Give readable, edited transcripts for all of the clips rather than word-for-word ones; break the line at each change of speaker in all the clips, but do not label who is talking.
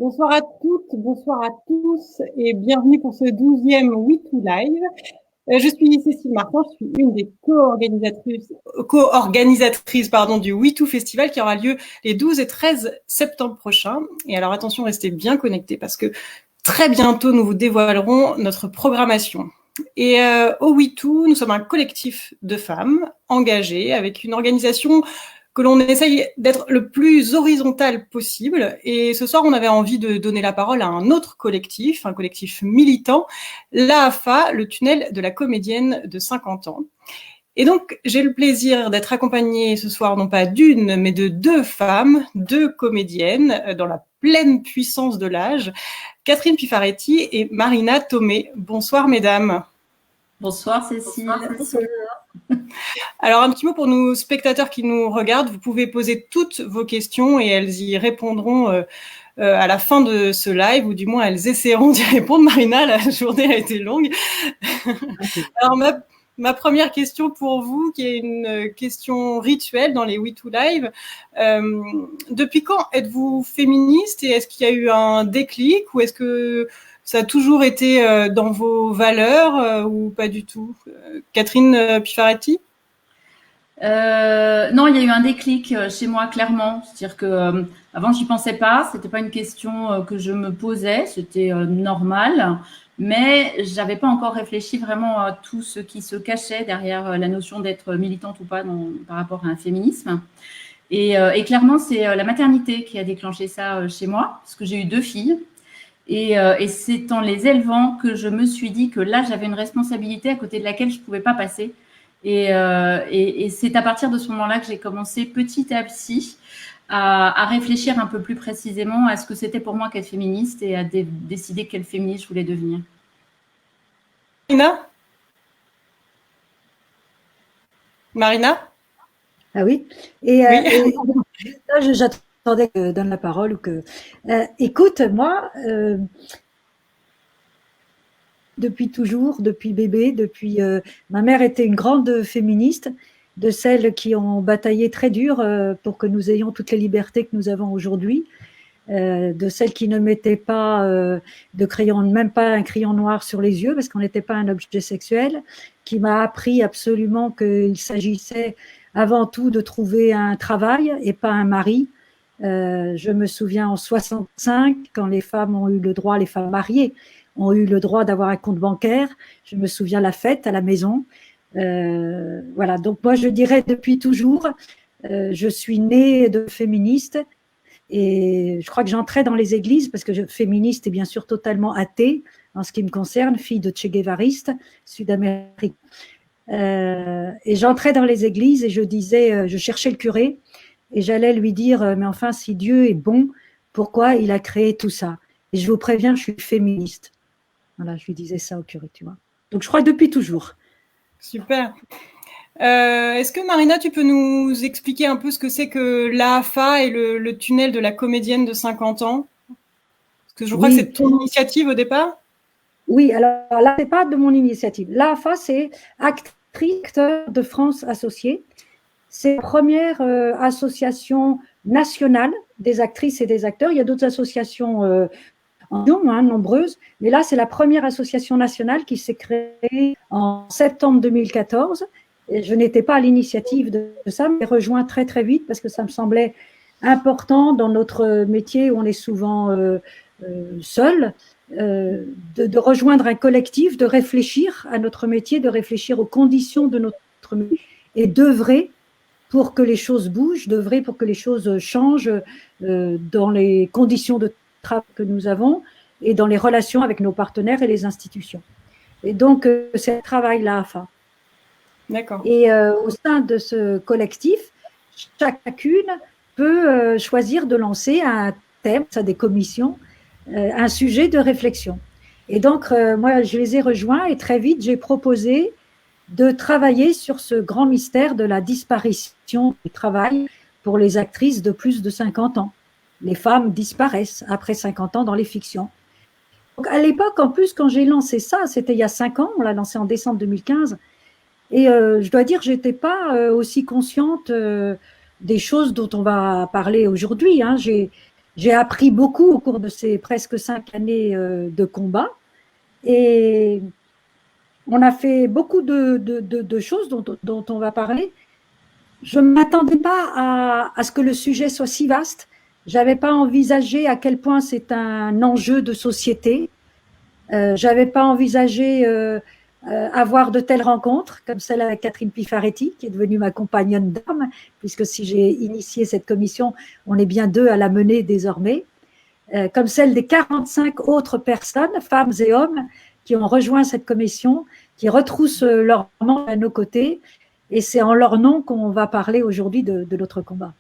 Bonsoir à toutes, bonsoir à tous et bienvenue pour ce 12e WeToo Live. Je suis Cécile Martin, je suis une des co-organisatrices du WeToo Festival qui aura lieu les 12 et 13 septembre prochains. Et alors attention, restez bien connectés parce que très bientôt nous vous dévoilerons notre programmation. Et au WeToo, nous sommes un collectif de femmes engagées avec une organisation que l'on essaye d'être le plus horizontal possible. Et ce soir, on avait envie de donner la parole à un autre collectif, un collectif militant, l'AFA, le tunnel de la comédienne de 50 ans. Et donc, j'ai le plaisir d'être accompagnée ce soir, non pas d'une, mais de deux femmes, deux comédiennes, dans la pleine puissance de l'âge, Catherine Pifaretti et Marina Thomé. Bonsoir, mesdames.
Bonsoir, Cécile. Bonsoir.
Alors, un petit mot pour nos spectateurs qui nous regardent. Vous pouvez poser toutes vos questions et elles y répondront à la fin de ce live, ou du moins elles essaieront d'y répondre. Marina, la journée a été longue. Alors, ma première question pour vous, qui est une question rituelle dans les WeToo Live. Depuis quand êtes-vous féministe et est-ce qu'il y a eu un déclic ou est-ce que ça a toujours été dans vos valeurs ou pas du tout? Catherine Pifaretti?
Non, il y a eu un déclic chez moi, clairement. C'est-à-dire que avant, j'y pensais pas. C'était pas une question que je me posais. C'était normal, mais j'avais pas encore réfléchi vraiment à tout ce qui se cachait derrière la notion d'être militante ou pas par rapport à un féminisme. Et clairement, c'est la maternité qui a déclenché ça chez moi, parce que j'ai eu deux filles. Et c'est en les élevant que je me suis dit que là, j'avais une responsabilité à côté de laquelle je ne pouvais pas passer. Et c'est à partir de ce moment-là que j'ai commencé petit à petit à réfléchir un peu plus précisément à ce que c'était pour moi qu'être féministe et à décider quelle féministe je voulais devenir.
Marina?
Ah oui. Et là, j'attendais que donne la parole ou que. Écoute, moi, depuis toujours, depuis bébé, ma mère était une grande féministe, de celles qui ont bataillé très dur pour que nous ayons toutes les libertés que nous avons aujourd'hui, de celles qui ne mettaient pas de crayon, même pas un crayon noir sur les yeux parce qu'on n'était pas un objet sexuel, qui m'a appris absolument qu'il s'agissait avant tout de trouver un travail et pas un mari. Je me souviens en 65, quand les femmes ont eu le droit, les femmes mariées ont eu le droit d'avoir un compte bancaire. Je me souviens la fête à la maison. Voilà, donc moi je dirais depuis toujours, je suis née de féministe et je crois que j'entrais dans les églises parce que féministe et bien sûr totalement athée en ce qui me concerne, fille de Che Guevariste, sud-américain. Et j'entrais dans les églises et je disais, je cherchais le curé et j'allais lui dire, mais enfin, si Dieu est bon, pourquoi il a créé tout ça? Et je vous préviens, je suis féministe. Voilà, je lui disais ça au curé, tu vois. Donc, je crois que depuis toujours.
Super. Est-ce que Marina, tu peux nous expliquer un peu ce que c'est que l'AFA et le tunnel de la comédienne de 50 ans? Parce que je crois que c'est ton initiative au départ.
Oui, alors là, c'est pas de mon initiative. L'AFA, c'est Actrices de France Associées. C'est la première association nationale des actrices et des acteurs. Il y a d'autres associations nombreuses, mais là, c'est la première association nationale qui s'est créée en septembre 2014. Et je n'étais pas à l'initiative de ça, mais j'ai rejoint très, très vite parce que ça me semblait important dans notre métier où on est souvent seul, de rejoindre un collectif, de réfléchir à notre métier, de réfléchir aux conditions de notre métier et d'œuvrer pour que les choses bougent, d'œuvrer pour que les choses changent dans les conditions de travail que nous avons et dans les relations avec nos partenaires et les institutions. Et donc, c'est un travail là.
D'accord.
Et au sein de ce collectif, chacune peut choisir de lancer un thème, ça des commissions, un sujet de réflexion. Et donc, moi, je les ai rejoints et très vite, j'ai proposé de travailler sur ce grand mystère de la disparition du travail pour les actrices de plus de 50 ans. Les femmes disparaissent après 50 ans dans les fictions. Donc, à l'époque, en plus, quand j'ai lancé ça, c'était il y a 5 ans, on l'a lancé en décembre 2015, et je dois dire que je n'étais pas aussi consciente des choses dont on va parler aujourd'hui. Hein. J'ai appris beaucoup au cours de ces presque 5 années de combat. Et on a fait beaucoup de choses dont on va parler. Je ne m'attendais pas à ce que le sujet soit si vaste. Je n'avais pas envisagé à quel point c'est un enjeu de société. Je n'avais pas envisagé avoir de telles rencontres, comme celle avec Catherine Pifaretti, qui est devenue ma compagnonne d'armes, puisque si j'ai initié cette commission, on est bien 2 à la mener désormais, comme celle des 45 autres personnes, femmes et hommes, qui ont rejoint cette commission, qui retroussent leurs membres à nos côtés, et c'est en leur nom qu'on va parler aujourd'hui de notre combat.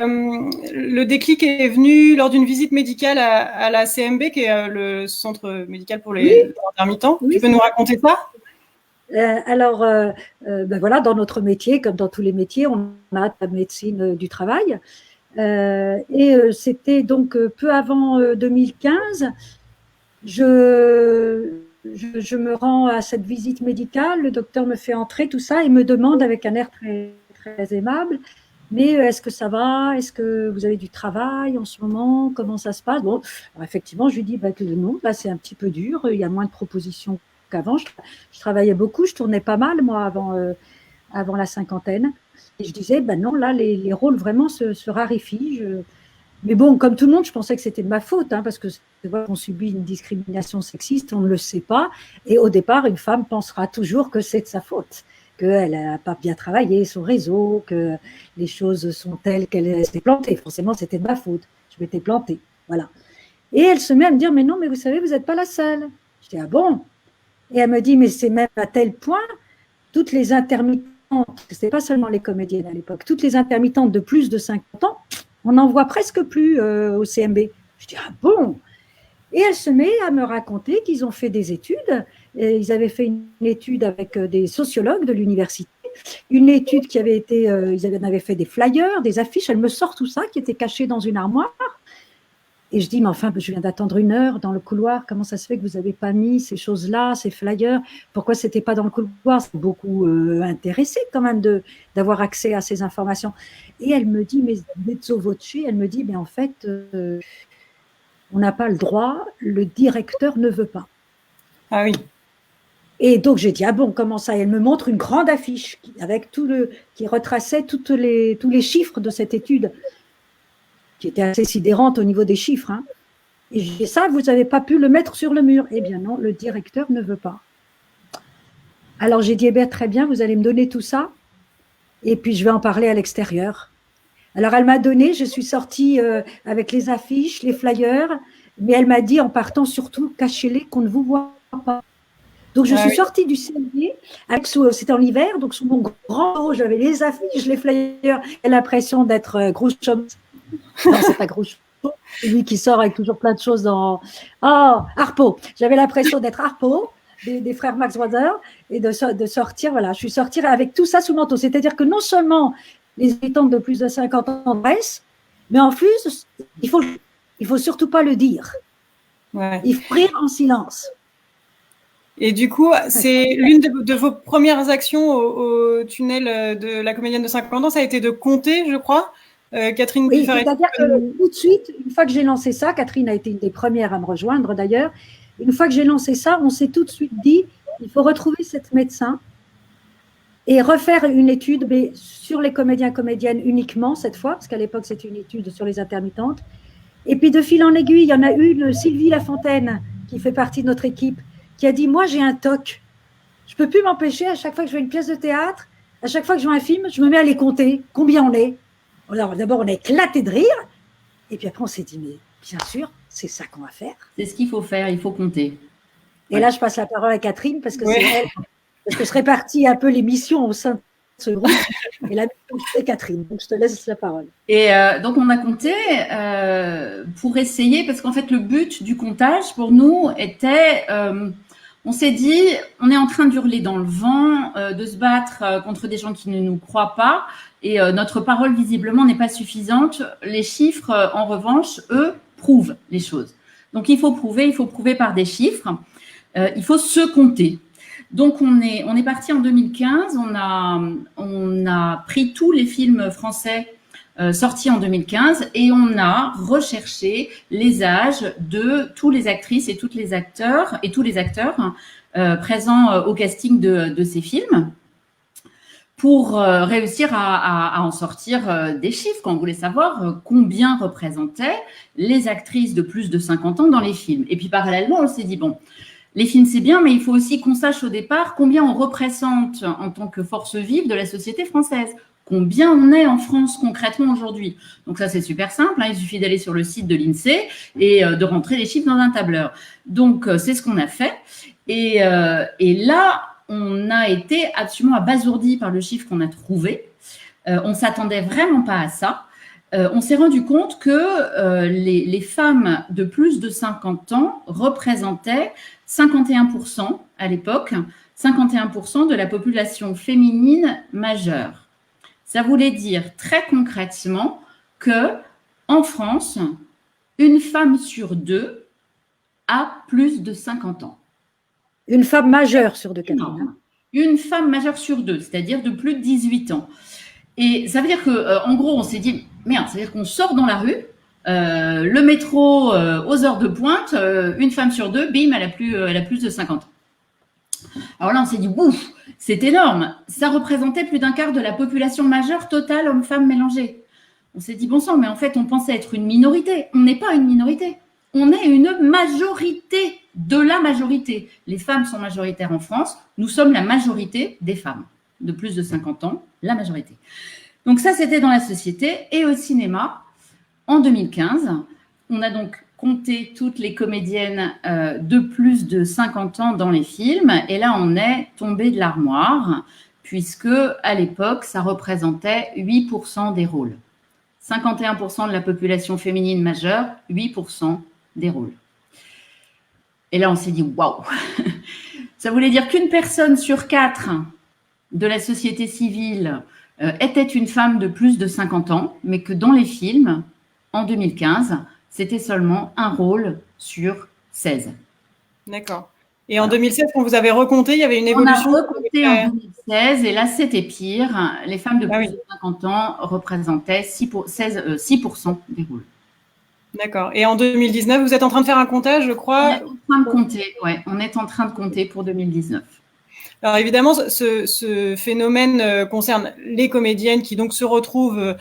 Le déclic est venu lors d'une visite médicale à la CMB, qui est le centre médical pour les intermittents. Oui, tu peux nous raconter ça?
Alors, ben voilà, dans notre métier, comme dans tous les métiers, on a la médecine du travail. Et c'était donc peu avant 2015. Je me rends à cette visite médicale, le docteur me fait entrer, tout ça, et me demande avec un air très, très aimable, mais est-ce que ça va? Est-ce que vous avez du travail en ce moment? Comment ça se passe? Bon, alors effectivement, je lui dis bah, que non, là c'est un petit peu dur, il y a moins de propositions qu'avant. Je travaillais beaucoup, je tournais pas mal, moi, avant la cinquantaine. Et je disais, ben non, là, les rôles vraiment se raréfient. Mais bon, comme tout le monde, je pensais que c'était de ma faute, hein, parce que on subit une discrimination sexiste, on ne le sait pas. Et au départ, une femme pensera toujours que c'est de sa faute, qu'elle n'a pas bien travaillé son réseau, que les choses sont telles qu'elle s'est plantée. Forcément, c'était de ma faute. Je m'étais plantée. Voilà. Et elle se met à me dire, mais non, mais vous savez, vous n'êtes pas la seule. Je dis, ah bon? Et elle me dit, mais c'est même à tel point, toutes les intermittentes, ce n'était pas seulement les comédiennes à l'époque, toutes les intermittentes de plus de 50 ans, on n'en voit presque plus au CMB. Je dis, ah bon? Et elle se met à me raconter qu'ils ont fait des études. Et ils avaient fait une étude avec des sociologues de l'université, une étude qui avait été, ils avaient fait des flyers, des affiches. Elle me sort tout ça qui était caché dans une armoire. Et je dis, mais enfin, je viens d'attendre 1 heure dans le couloir. Comment ça se fait que vous n'avez pas mis ces choses-là, ces flyers? Pourquoi ce n'était pas dans le couloir? C'est beaucoup intéressé quand même d'avoir accès à ces informations. Et elle me dit, mais mezzo voce, elle me dit, mais en fait, on n'a pas le droit, le directeur ne veut pas.
Ah oui.
Et donc j'ai dit, ah bon, comment ça? Et elle me montre une grande affiche avec qui retraçait tous les chiffres de cette étude, qui était assez sidérante au niveau des chiffres. Hein. Et j'ai dit, ça, vous n'avez pas pu le mettre sur le mur. Eh bien non, le directeur ne veut pas. Alors j'ai dit, eh bien très bien, vous allez me donner tout ça, et puis je vais en parler à l'extérieur. Alors elle m'a donné, je suis sortie avec les affiches, les flyers, mais elle m'a dit en partant surtout, cachez-les, qu'on ne vous voit pas. Donc je suis sortie du CMB, c'était en hiver, donc sous mon grand haut, j'avais les affiches, les flyers, et l'impression d'être Groucho. Non, c'est pas Groucho, c'est lui qui sort avec toujours plein de choses dans… Oh, Harpo. J'avais l'impression d'être Harpo, des frères Max Brothers, et de sortir, voilà, je suis sortie avec tout ça sous le manteau. C'est-à-dire que non seulement les habitants de plus de 50 ans dressent, mais en plus, il faut surtout pas le dire. Ouais. Il faut rire en silence.
Et du coup, c'est l'une de vos premières actions au tunnel de la comédienne de 50 ans, ça a été de compter, je crois, Catherine Pifaretti.
C'est-à-dire que tout de suite, une fois que j'ai lancé ça, Catherine a été une des premières à me rejoindre d'ailleurs, une fois que j'ai lancé ça, on s'est tout de suite dit, il faut retrouver cette médecin et refaire une étude mais sur les comédiens-comédiennes uniquement cette fois, parce qu'à l'époque c'était une étude sur les intermittentes. Et puis de fil en aiguille, il y en a une, Sylvie Lafontaine, qui fait partie de notre équipe, qui a dit, moi j'ai un TOC, je ne peux plus m'empêcher, à chaque fois que je vois une pièce de théâtre, à chaque fois que je vois un film, je me mets à les compter, combien on est. Alors d'abord on a éclaté de rire, et puis après on s'est dit, mais bien sûr, c'est ça qu'on va faire.
C'est ce qu'il faut faire, il faut compter.
Et là je passe la parole à Catherine, parce que c'est elle, parce que je répartis un peu les missions au sein de ce groupe, et là c'est Catherine, donc je te laisse la parole.
Et donc on a compté pour essayer, parce qu'en fait le but du comptage pour nous était, on s'est dit, on est en train d'hurler dans le vent, de se battre contre des gens qui ne nous croient pas, et notre parole visiblement n'est pas suffisante. Les chiffres, en revanche, eux, prouvent les choses. Donc il faut prouver par des chiffres, il faut se compter. Donc on est parti en 2015, on a pris tous les films français sorti en 2015, et on a recherché les âges de tous les actrices et tous les acteurs présents au casting de ces films, pour réussir à en sortir des chiffres. Quand on voulait savoir combien représentaient les actrices de plus de 50 ans dans les films. Et puis parallèlement, on s'est dit, bon, les films c'est bien, mais il faut aussi qu'on sache au départ combien on représente en tant que force vive de la société française. Combien on est en France concrètement aujourd'hui. Donc ça, c'est super simple, hein, il suffit d'aller sur le site de l'INSEE et de rentrer les chiffres dans un tableur. Donc, c'est ce qu'on a fait. Et là, on a été absolument abasourdi par le chiffre qu'on a trouvé. On ne s'attendait vraiment pas à ça. On s'est rendu compte que les femmes de plus de 50 ans représentaient 51% à l'époque, 51% de la population féminine majeure. Ça voulait dire très concrètement que en France, une femme sur deux a plus de 50 ans.
Une femme majeure sur deux, Catherine.
Une femme majeure sur deux, c'est-à-dire de plus de 18 ans. Et ça veut dire que, en gros, on s'est dit, merde, ça veut dire qu'on sort dans la rue, le métro aux heures de pointe, une femme sur deux, bim, elle a plus de 50 ans. Alors là, on s'est dit, ouf, c'est énorme. Ça représentait plus d'un quart de la population majeure totale hommes-femmes mélangés. On s'est dit, bon sang, mais en fait, on pensait être une minorité. On n'est pas une minorité. On est une majorité de la majorité. Les femmes sont majoritaires en France. Nous sommes la majorité des femmes de plus de 50 ans, la majorité. Donc ça, c'était dans la société. Et au cinéma, en 2015, on a donc compté toutes les comédiennes de plus de 50 ans dans les films. Et là, on est tombé de l'armoire, puisque à l'époque, ça représentait 8% des rôles. 51% de la population féminine majeure, 8% des rôles. Et là, on s'est dit, waouh! Ça voulait dire qu'une personne sur 4 de la société civile était une femme de plus de 50 ans, mais que dans les films, en 2015, c'était seulement un rôle sur 16.
D'accord. Et en 2016, quand vous avez recompté, il y avait une évolution?
On a recompté en 2016, et là, c'était pire. Les femmes de plus de 50 ans représentaient 6% des rôles.
D'accord. Et en 2019, vous êtes en train de faire un comptage, je crois?
On est en train de compter, ouais. On est en train de compter pour 2019.
Alors évidemment, ce phénomène concerne les comédiennes qui donc se retrouvent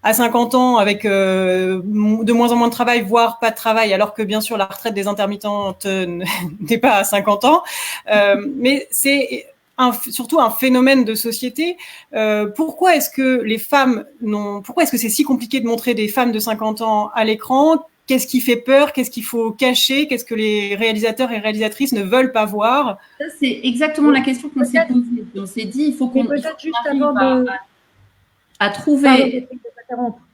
à 50 ans avec de moins en moins de travail, voire pas de travail, alors que bien sûr la retraite des intermittentes n'est pas à 50 ans. Mais c'est surtout un phénomène de société. Pourquoi est-ce que c'est si compliqué de montrer des femmes de 50 ans à l'écran? Qu'est-ce qui fait peur? Qu'est-ce qu'il faut cacher? Qu'est-ce que les réalisateurs et réalisatrices ne veulent pas voir?
Ça, c'est exactement la question qu'on s'est posée. On s'est dit, il faut qu'on arrive à trouver...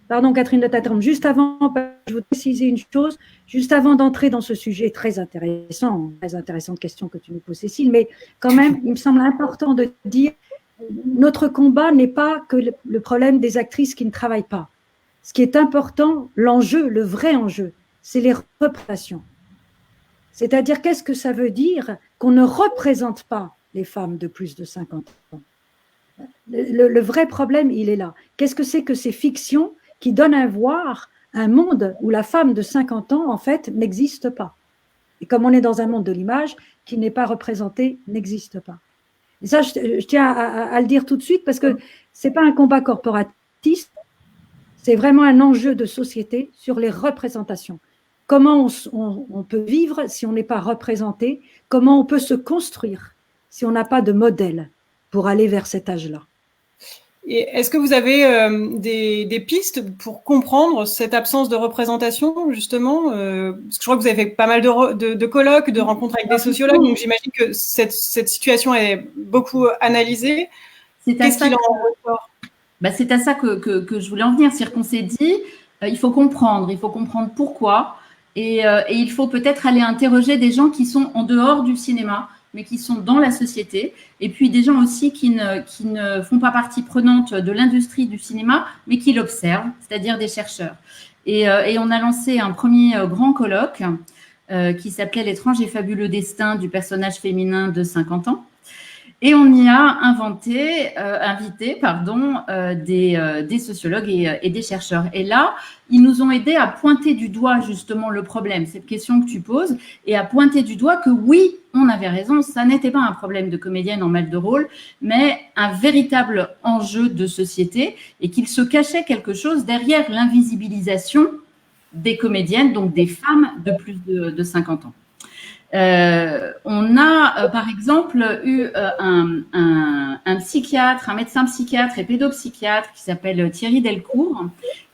Pardon, Catherine, de t'interrompre. Juste avant, je veux préciser une chose. Juste avant d'entrer dans ce sujet très intéressante question que tu nous poses, Cécile, mais quand même, il me semble important de dire, notre combat n'est pas que le problème des actrices qui ne travaillent pas. Ce qui est important, l'enjeu, le vrai enjeu, c'est les représentations. C'est-à-dire, qu'est-ce que ça veut dire qu'on ne représente pas les femmes de plus de 50 ans? Le vrai problème, il est là. Qu'est-ce que c'est que ces fictions qui donnent à voir un monde où la femme de 50 ans, en fait, n'existe pas? Et comme on est dans un monde de l'image, qui n'est pas représenté, n'existe pas. Et ça, je tiens à le dire tout de suite, parce que ce n'est pas un combat corporatiste, c'est vraiment un enjeu de société sur les représentations. Comment on peut vivre si on n'est pas représenté? Comment on peut se construire si on n'a pas de modèle pour aller vers cet âge-là?
Et est-ce que vous avez des pistes pour comprendre cette absence de représentation, justement? Parce que je crois que vous avez fait pas mal de colloques, de rencontres avec des sociologues, donc j'imagine que cette situation est beaucoup analysée. Qu'est-ce qu'il en ressort?
C'est à ça que je voulais en venir. C'est-à-dire qu'on s'est dit, il faut comprendre pourquoi, et il faut peut-être aller interroger des gens qui sont en dehors du cinéma, mais qui sont dans la société, et puis des gens aussi qui ne font pas partie prenante de l'industrie du cinéma, mais qui l'observent, c'est-à-dire des chercheurs. Et on a lancé un premier grand colloque qui s'appelait « L'étrange et fabuleux destin du personnage féminin de 50 ans ». Et on y a invité des sociologues et des chercheurs. Et là, ils nous ont aidés à pointer du doigt justement le problème, cette question que tu poses, et à pointer du doigt que oui, on avait raison, ça n'était pas un problème de comédienne en mal de rôle, mais un véritable enjeu de société, et qu'il se cachait quelque chose derrière l'invisibilisation des comédiennes, donc des femmes de plus de 50 ans. On a, par exemple, eu un psychiatre, un médecin psychiatre et pédopsychiatre qui s'appelle Thierry Delcourt,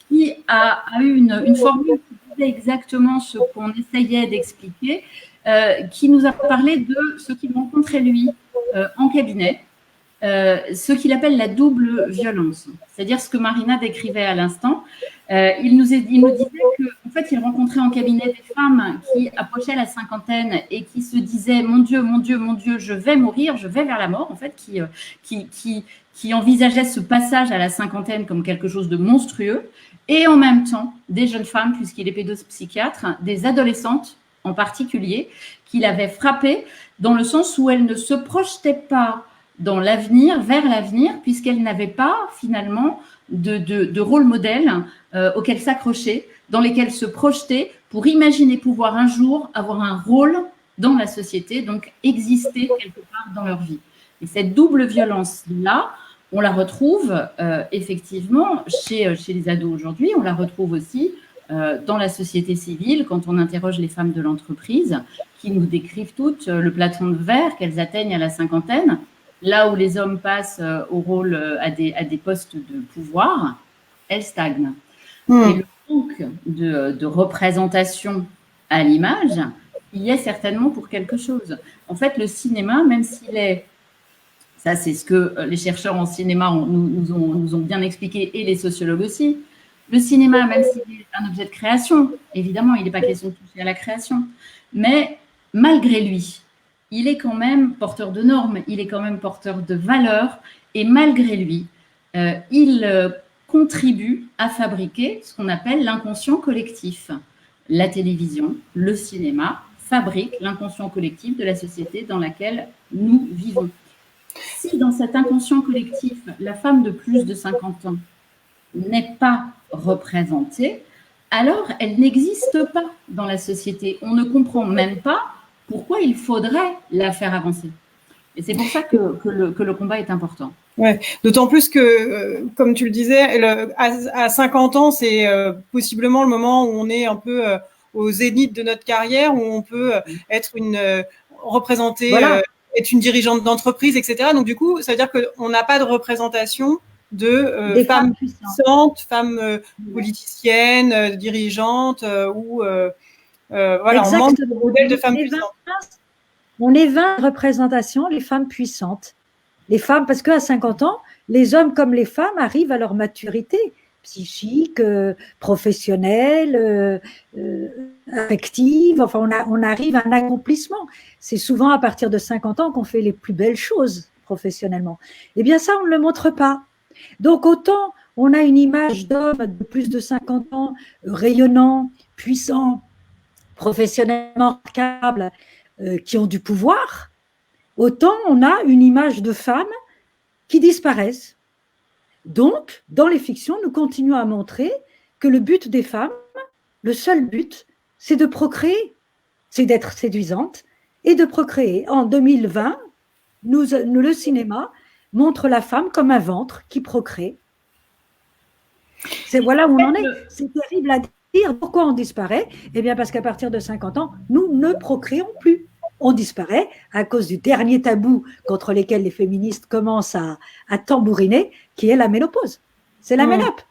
qui a eu une formule qui disait exactement ce qu'on essayait d'expliquer, qui nous a parlé de ce qu'il rencontrait lui en cabinet, ce qu'il appelle la double violence, c'est-à-dire ce que Marina décrivait à l'instant. Il nous disait qu'en fait, il rencontrait en cabinet des femmes qui approchaient la cinquantaine et qui se disaient « Mon Dieu, mon Dieu, mon Dieu, je vais mourir, je vais vers la mort », en fait, qui envisageaient ce passage à la cinquantaine comme quelque chose de monstrueux, et en même temps, des jeunes femmes, puisqu'il est pédopsychiatre, des adolescentes en particulier, qu'il avait frappées dans le sens où elles ne se projetaient pas dans l'avenir, vers l'avenir, puisqu'elles n'avaient pas finalement de rôle modèle auquel s'accrocher, dans lesquels se projeter pour imaginer pouvoir un jour avoir un rôle dans la société, donc exister quelque part dans leur vie. Et cette double violence-là, on la retrouve effectivement chez les ados aujourd'hui, on la retrouve aussi dans la société civile, quand on interroge les femmes de l'entreprise, qui nous décrivent toutes le plafond de verre qu'elles atteignent à la cinquantaine, là où les hommes passent au rôle, à des postes de pouvoir, elles stagnent. Et le manque de représentation à l'image, il y est certainement pour quelque chose. En fait, le cinéma, même s'il est... Ça, c'est ce que les chercheurs en cinéma nous ont bien expliqué, et les sociologues aussi. Le cinéma, même s'il est un objet de création, évidemment, il n'est pas question de toucher à la création, mais malgré lui, il est quand même porteur de normes, il est quand même porteur de valeurs, et malgré lui, il contribue à fabriquer ce qu'on appelle l'inconscient collectif. La télévision, le cinéma fabriquent l'inconscient collectif de la société dans laquelle nous vivons. Si dans cet inconscient collectif, la femme de plus de 50 ans n'est pas représentée, alors elle n'existe pas dans la société. On ne comprend même pas pourquoi il faudrait la faire avancer. Et c'est pour ça que le combat est important.
Ouais, d'autant plus que, comme tu le disais, à 50 ans, c'est possiblement le moment où on est un peu au zénith de notre carrière, où on peut être représentée, voilà. Être une dirigeante d'entreprise, etc. Donc du coup, ça veut dire qu'on n'a pas de représentation de femmes puissantes, femmes politiciennes, dirigeantes, ou voilà, on manque de modèles de femmes puissantes.
On est 20 représentations, les femmes puissantes. Les femmes, parce qu'à 50 ans, les hommes comme les femmes arrivent à leur maturité psychique, professionnelle, affective. Enfin, on arrive à un accomplissement. C'est souvent à partir de 50 ans qu'on fait les plus belles choses professionnellement. Eh bien, ça, on ne le montre pas. Donc, autant on a une image d'homme de plus de 50 ans, rayonnant, puissant, professionnellement remarquable, qui ont du pouvoir, autant on a une image de femmes qui disparaissent. Donc, dans les fictions, nous continuons à montrer que le but des femmes, le seul but, c'est de procréer, c'est d'être séduisante et de procréer. En 2020, le cinéma montre la femme comme un ventre qui procrée. C'est voilà où on en est. C'est terrible à dire. Pourquoi on disparaît? Eh bien, parce qu'à partir de 50 ans, nous ne procréons plus. On disparaît à cause du dernier tabou contre lequel les féministes commencent à tambouriner, qui est la ménopause. C'est la ménope.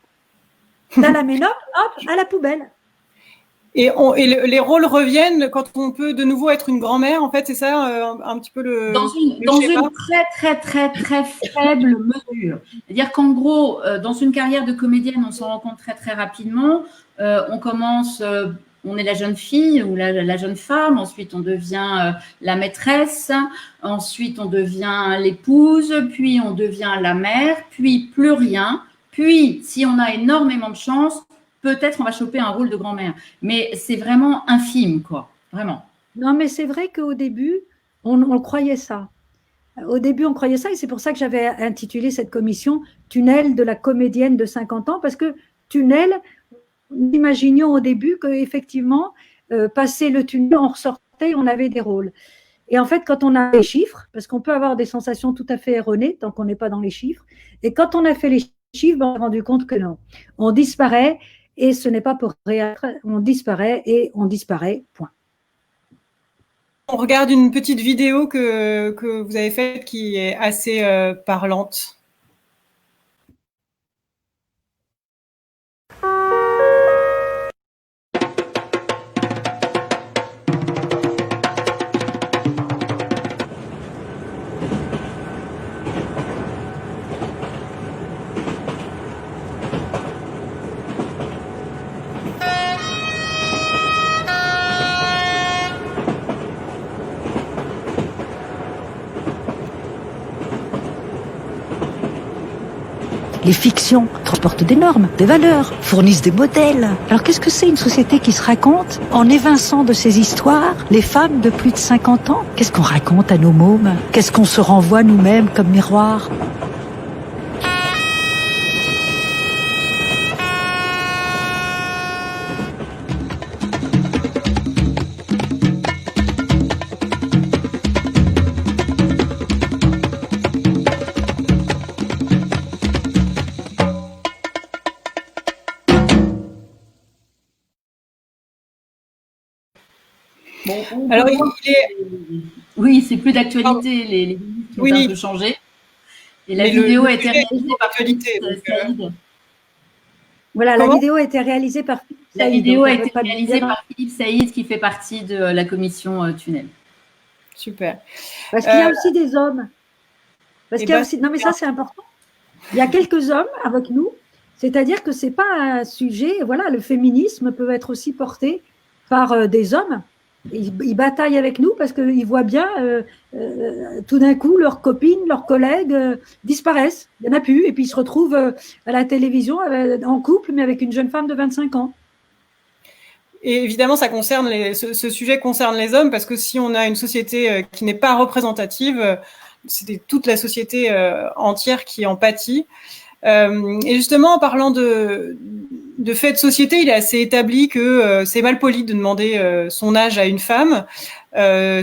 T'as la ménope, hop, à la poubelle.
Et les rôles reviennent quand on peut de nouveau être une grand-mère, en fait, c'est ça un petit peu le...
Dans une très faible mesure. C'est-à-dire qu'en gros, dans une carrière de comédienne, on s'en rend compte très rapidement. On commence... on est la jeune fille ou la jeune femme, ensuite on devient la maîtresse, ensuite on devient l'épouse, puis on devient la mère, puis plus rien. Puis, si on a énormément de chance, peut-être on va choper un rôle de grand-mère. Mais c'est vraiment infime, quoi. Vraiment.
Non, mais c'est vrai qu'au début, on croyait ça. Au début, on croyait ça, et c'est pour ça que j'avais intitulé cette commission Tunnel de la comédienne de 50 ans, parce que tunnel, nous imaginions au début qu'effectivement, passer le tunnel, on ressortait, on avait des rôles. Et en fait, quand on a les chiffres, parce qu'on peut avoir des sensations tout à fait erronées tant qu'on n'est pas dans les chiffres, et quand on a fait les chiffres, on s'est rendu compte que non. On disparaît, et ce n'est pas pour réêtre, on disparaît, et on disparaît, point.
On regarde une petite vidéo que vous avez faite qui est assez parlante.
Les fictions transportent des normes, des valeurs, fournissent des modèles. Alors qu'est-ce que c'est une société qui se raconte en évinçant de ses histoires les femmes de plus de 50 ans? Qu'est-ce qu'on raconte à nos mômes? Qu'est-ce qu'on se renvoie nous-mêmes comme miroir?
Bon,
Alors,
oui, c'est plus d'actualité, les ministres ont un peu changé. Et la vidéo a été réalisée par Philippe Saïd.
Voilà, la vidéo a été réalisée par Philippe Saïd.
La vidéo a été réalisée par Philippe Saïd, qui fait partie de la commission Tunnel.
Super.
Parce qu'il y a aussi des hommes. Parce qu'il y a aussi... Non, mais ça, c'est important. Il y a quelques hommes avec nous, c'est-à-dire que ce n'est pas un sujet... Voilà, le féminisme peut être aussi porté par des hommes. Ils bataillent avec nous parce qu'ils voient bien, tout d'un coup, leurs copines, leurs collègues disparaissent. Il n'y en a plus. Et puis, ils se retrouvent à la télévision en couple, mais avec une jeune femme de 25 ans.
Et évidemment, ça concerne ce sujet concerne les hommes, parce que si on a une société qui n'est pas représentative, c'est toute la société entière qui en pâtit. Et justement, en parlant de fait de société, il est assez établi que c'est mal poli de demander son âge à une femme,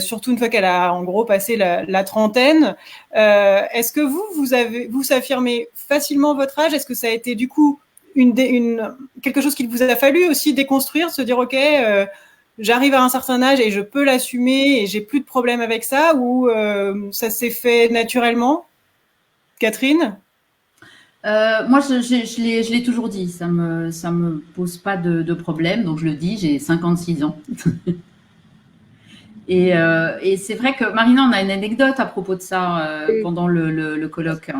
surtout une fois qu'elle a en gros passé la trentaine. Est-ce que vous affirmez facilement votre âge? Est-ce que ça a été du coup quelque chose qu'il vous a fallu aussi déconstruire, se dire ok, j'arrive à un certain âge et je peux l'assumer et j'ai plus de problème avec ça, ou ça s'est fait naturellement? Catherine?
Moi, je l'ai toujours dit, ça me pose pas de problème, donc je le dis, j'ai 56 ans. Et c'est vrai que Marina, on a une anecdote à propos de ça pendant le colloque.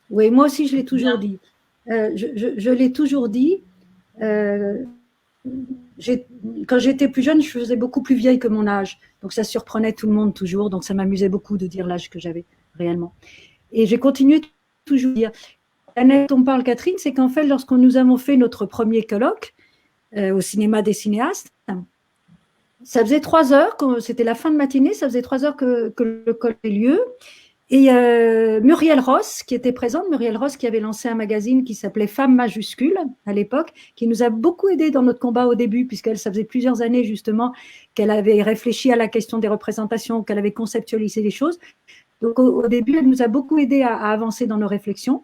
Oui, moi aussi, je l'ai toujours dit. Je l'ai toujours dit. Quand j'étais plus jeune, je faisais beaucoup plus vieille que mon âge. Donc, ça surprenait tout le monde toujours. Donc, ça m'amusait beaucoup de dire l'âge que j'avais réellement. Et j'ai continué toujours à dire. L'année dont on parle, Catherine, c'est qu'en fait, lorsque nous avons fait notre premier colloque au cinéma des cinéastes, ça faisait 3 heures, c'était la fin de matinée, ça faisait 3 heures que le colloque avait lieu. Et Muriel Ross, qui était présente, Muriel Ross qui avait lancé un magazine qui s'appelait Femmes majuscules à l'époque, qui nous a beaucoup aidé dans notre combat au début, puisqu'elle, ça faisait plusieurs années justement qu'elle avait réfléchi à la question des représentations, qu'elle avait conceptualisé les choses. Donc au début, elle nous a beaucoup aidé à avancer dans nos réflexions.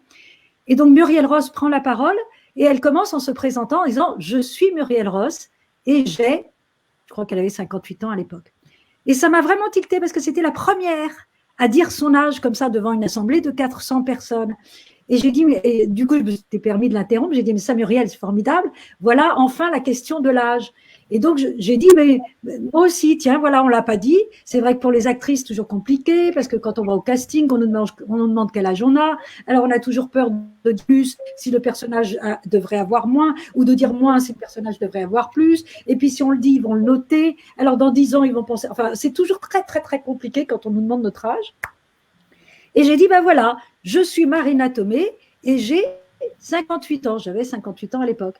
Et donc, Muriel Ross prend la parole et elle commence en se présentant en disant « Je suis Muriel Ross et je crois qu'elle avait 58 ans à l'époque. » Et ça m'a vraiment tilté parce que c'était la première à dire son âge comme ça devant une assemblée de 400 personnes. Et j'ai dit, et du coup, je me suis permis de l'interrompre, j'ai dit « Mais ça, Muriel, c'est formidable. Voilà enfin la question de l'âge. » Et donc, j'ai dit, mais moi aussi, tiens, voilà, on ne l'a pas dit. C'est vrai que pour les actrices, c'est toujours compliqué, parce que quand on va au casting, on nous demande quel âge on a. Alors, on a toujours peur de dire plus si le personnage devrait avoir moins, ou de dire moins si le personnage devrait avoir plus. Et puis, si on le dit, ils vont le noter. Alors, dans 10 ans, ils vont penser… Enfin, c'est toujours très, très, très compliqué quand on nous demande notre âge. Et j'ai dit, ben voilà, je suis Marina Tomé et j'ai 58 ans. J'avais 58 ans à l'époque.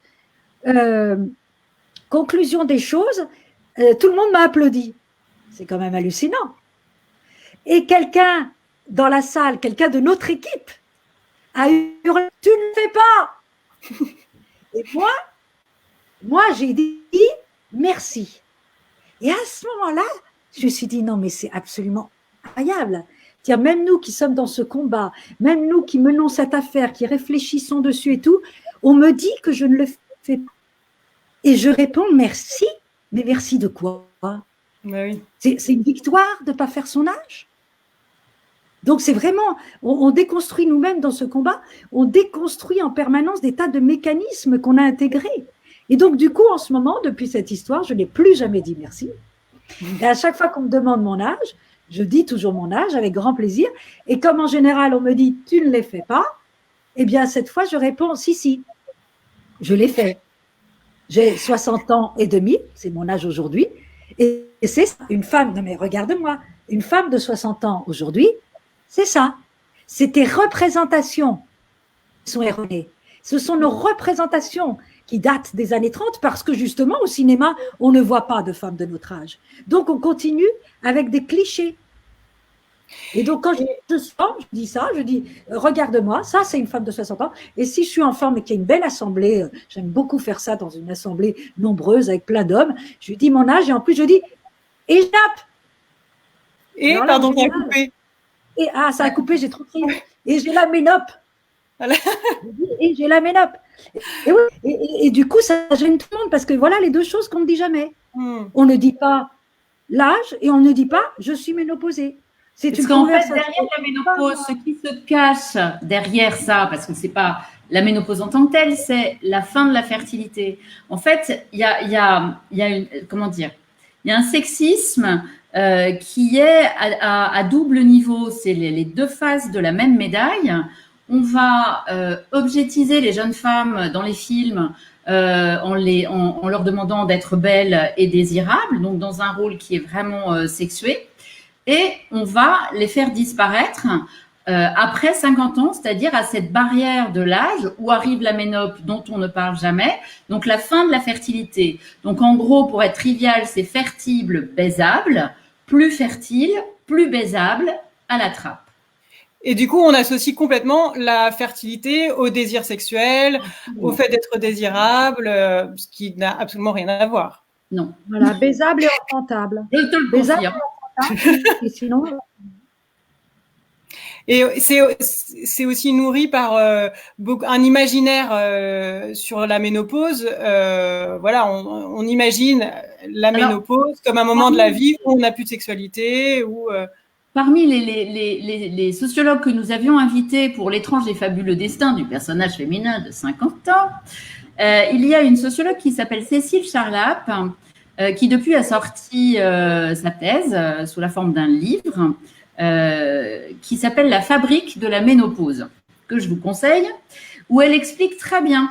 Conclusion des choses, tout le monde m'a applaudi. C'est quand même hallucinant. Et quelqu'un dans la salle, quelqu'un de notre équipe a hurlé « Tu ne le fais pas !» Et moi, j'ai dit « Merci ». Et à ce moment-là, je me suis dit « Non, mais c'est absolument incroyable ». Tiens, même nous qui sommes dans ce combat, même nous qui menons cette affaire, qui réfléchissons dessus et tout, on me dit que je ne le fais pas. Et je réponds « Merci ». Mais merci de quoi?
Oui.
C'est une victoire de ne pas faire son âge. Donc c'est vraiment, on déconstruit nous-mêmes dans ce combat, on déconstruit en permanence des tas de mécanismes qu'on a intégrés. Et donc du coup, en ce moment, depuis cette histoire, je n'ai plus jamais dit merci. Et à chaque fois qu'on me demande mon âge, je dis toujours mon âge avec grand plaisir. Et comme en général, on me dit « tu ne les fais pas », eh bien cette fois, je réponds « si, je l'ai fait ». J'ai 60 ans et demi, c'est mon âge aujourd'hui, et c'est une femme, non mais regarde-moi, une femme de 60 ans aujourd'hui, c'est ça. C'est tes représentations qui sont erronées. Ce sont nos représentations qui datent des années 30 parce que justement au cinéma, on ne voit pas de femmes de notre âge. Donc on continue avec des clichés. Et donc quand je dis ça, je dis regarde-moi, ça c'est une femme de 60 ans. Et si je suis en forme et qu'il y a une belle assemblée, j'aime beaucoup faire ça dans une assemblée nombreuse avec plein d'hommes, je lui dis mon âge et en plus je dis et je tape.
Et alors, pardon, ça a coupé.
Et ça a coupé, j'ai trop crié. Et j'ai la ménope.
Voilà.
Et j'ai la ménope. Et, oui, et du coup, ça gêne tout le monde parce que voilà les deux choses qu'on ne dit jamais. On ne dit pas l'âge et on ne dit pas je suis ménopausée.
C'est une conversation. Derrière la ménopause, ce qui se cache derrière ça, parce que c'est pas la ménopause en tant que telle, c'est la fin de la fertilité. En fait, il y a une, comment dire, il y a un sexisme qui est à double niveau. C'est les deux faces de la même médaille. On va objectiser les jeunes femmes dans les films en leur demandant d'être belles et désirables, donc dans un rôle qui est vraiment sexué. Et on va les faire disparaître après 50 ans, c'est-à-dire à cette barrière de l'âge où arrive la ménope dont on ne parle jamais, donc la fin de la fertilité. Donc en gros, pour être trivial, c'est fertile, baisable, plus fertile, plus baisable à la trappe.
Et du coup, on associe complètement la fertilité au désir sexuel, au fait d'être désirable, ce qui n'a absolument rien à voir.
Non.
Voilà, baisable et enfantable.
Je te le confirme.
Et sinon...
Et c'est aussi nourri par un imaginaire sur la ménopause. Voilà, on imagine la ménopause comme un moment de la vie où on n'a plus de sexualité.
Parmi les sociologues que nous avions invités pour l'étrange et fabuleux destin du personnage féminin de 50 ans, il y a une sociologue qui s'appelle Cécile Charlap, qui depuis a sorti sa thèse sous la forme d'un livre qui s'appelle « La fabrique de la ménopause », que je vous conseille, où elle explique très bien